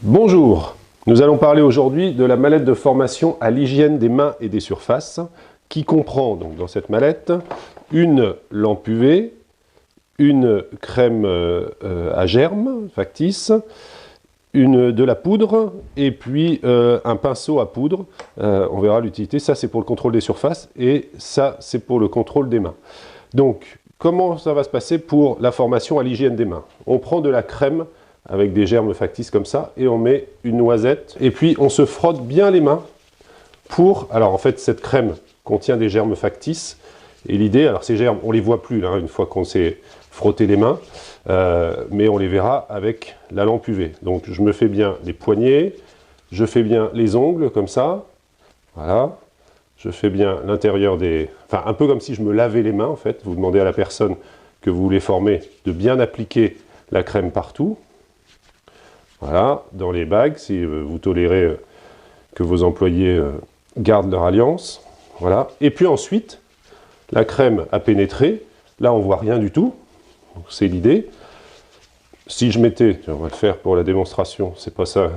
Bonjour, nous allons parler aujourd'hui de la mallette de formation à l'hygiène des mains et des surfaces qui comprend donc dans cette mallette une lampe UV, une crème à germes factice, de la poudre et puis un pinceau à poudre. On verra l'utilité. Ça c'est pour le contrôle des surfaces et ça c'est pour le contrôle des mains. Donc comment ça va se passer pour la formation à l'hygiène des mains? On prend de la crème avec des germes factices comme ça, et on met une noisette, et puis on se frotte bien les mains pour... Alors en fait, cette crème contient des germes factices, et l'idée, alors ces germes, on les voit plus là, une fois qu'on s'est frotté les mains, mais on les verra avec la lampe UV. Donc je me fais bien les poignets, je fais bien les ongles comme ça, voilà, je fais bien l'intérieur des... Enfin, un peu comme si je me lavais les mains en fait. Vous demandez à la personne que vous voulez former de bien appliquer la crème partout. Voilà, dans les bagues, si vous tolérez que vos employés gardent leur alliance. Voilà. Et puis ensuite, la crème a pénétré. Là, on ne voit rien du tout. C'est l'idée. Si je mettais, on va le faire pour la démonstration, c'est pas ça.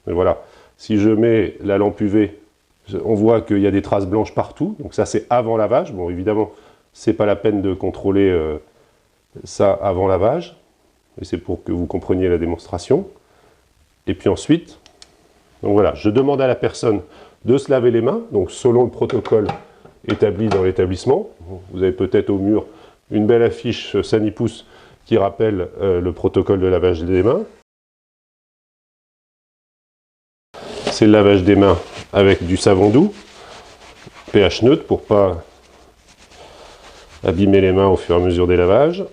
Mais voilà, si je mets la lampe UV, on voit qu'il y a des traces blanches partout. Donc ça, c'est avant lavage. Bon, évidemment, c'est pas la peine de contrôler ça avant lavage. Et c'est pour que vous compreniez la démonstration. Et puis ensuite, donc voilà, je demande à la personne de se laver les mains, donc selon le protocole établi dans l'établissement. Vous avez peut-être au mur une belle affiche Sanipous qui rappelle le protocole de lavage des mains. C'est le lavage des mains avec du savon doux, pH neutre pour ne pas abîmer les mains au fur et à mesure des lavages.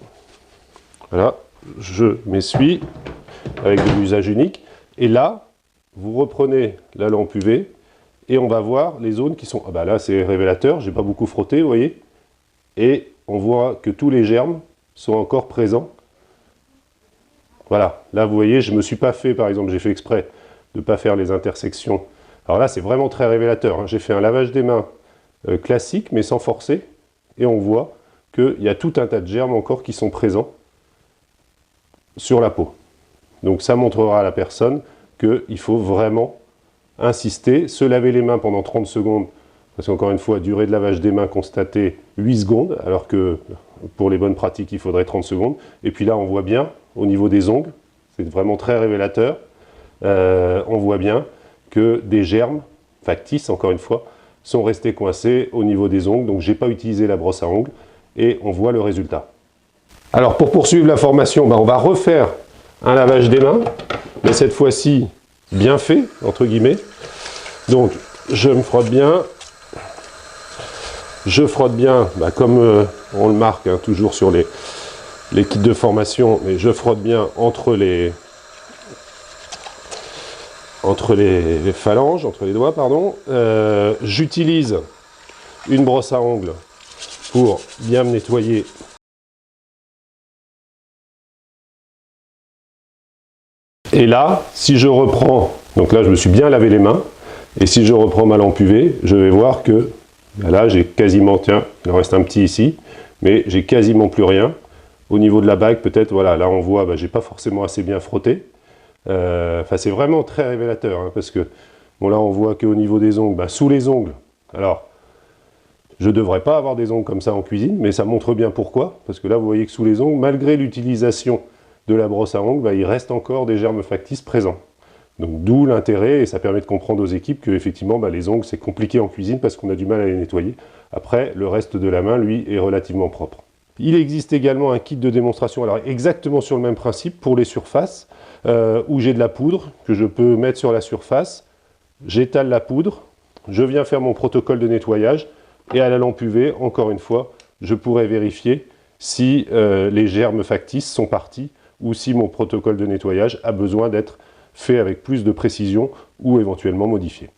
Voilà. Je m'essuie avec de l'usage unique. Et là, vous reprenez la lampe UV et on va voir les zones qui sont... Ah bah là, c'est révélateur, j'ai pas beaucoup frotté, vous voyez. Et on voit que tous les germes sont encore présents. Voilà, là, vous voyez, je me suis pas fait, par exemple, j'ai fait exprès de ne pas faire les intersections. Alors là, c'est vraiment très révélateur, hein. J'ai fait un lavage des mains classique, mais sans forcer. Et on voit qu'il y a tout un tas de germes encore qui sont présents sur la peau. Donc ça montrera à la personne qu'il faut vraiment insister, se laver les mains pendant 30 secondes, parce qu'encore une fois, durée de lavage des mains constatée 8 secondes, alors que pour les bonnes pratiques, il faudrait 30 secondes. Et puis là, on voit bien, au niveau des ongles, c'est vraiment très révélateur, on voit bien que des germes factices, encore une fois, sont restés coincés au niveau des ongles, donc j'ai pas utilisé la brosse à ongles, et on voit le résultat. Alors pour poursuivre la formation, on va refaire un lavage des mains, mais cette fois-ci bien fait, entre guillemets. Donc je me frotte bien, je frotte bien, comme on le marque hein, toujours sur les kits de formation, mais je frotte bien entre les phalanges, entre les doigts, pardon. J'utilise une brosse à ongles pour bien me nettoyer . Et là, si je reprends, donc là je me suis bien lavé les mains, et si je reprends ma lampe UV, je vais voir que là j'ai quasiment, tiens, il en reste un petit ici, mais j'ai quasiment plus rien. Au niveau de la bague, peut-être, voilà, là on voit, j'ai pas forcément assez bien frotté. Enfin, c'est vraiment très révélateur, hein, parce que, bon là on voit qu'au niveau des ongles, sous les ongles, alors, je ne devrais pas avoir des ongles comme ça en cuisine, mais ça montre bien pourquoi, parce que là vous voyez que sous les ongles, malgré l'utilisation de la brosse à ongles, il reste encore des germes factices présents. Donc d'où l'intérêt, et ça permet de comprendre aux équipes que effectivement les ongles c'est compliqué en cuisine parce qu'on a du mal à les nettoyer. Après, le reste de la main, lui, est relativement propre. Il existe également un kit de démonstration, alors exactement sur le même principe, pour les surfaces, où j'ai de la poudre que je peux mettre sur la surface, j'étale la poudre, je viens faire mon protocole de nettoyage, et à la lampe UV, encore une fois, je pourrais vérifier si les germes factices sont partis, ou si mon protocole de nettoyage a besoin d'être fait avec plus de précision ou éventuellement modifié.